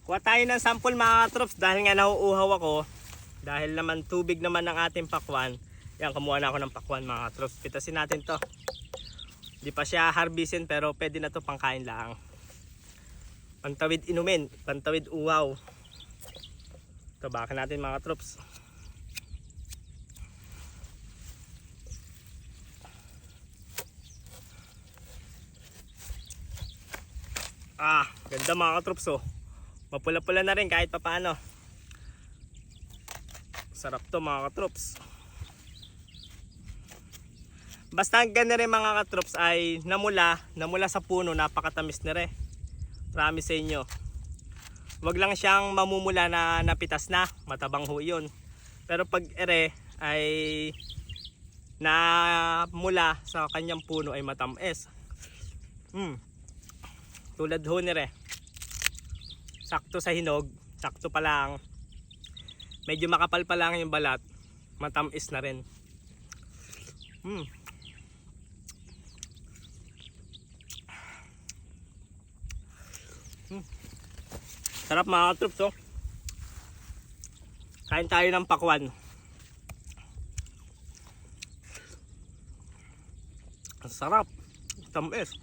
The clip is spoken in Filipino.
Kuha tayo ng sample mga troops dahil nga nauuhaw ako. Dahil naman tubig naman ng ating pakwan. Yan, kumuha na ako ng pakwan mga troops. Pitasin natin to. Di pa siya harbisin pero pwede na to pangkain lang. Pantawid inumin, pantawid uhaw. Tabakan natin mga troops. Ganda mga troops oh. Mapula-pula na rin kahit papaano. Sarap to mga katrops. Basta ang ganda rin mga katrops ay namula sa puno, napakatamis na rin. Promise sa inyo. Wag lang siyang mamumula na napitas na, matabang ho yun. Pero pag ere ay namula sa kanyang puno ay matamis. Tulad ho ni re. Sakto sa hinog, sakto pa lang. Medyo makapal pa lang yung balat, matamis na rin. Sarap mga troops oh. Kain tayo ng pakwan. Ang sarap, tamis.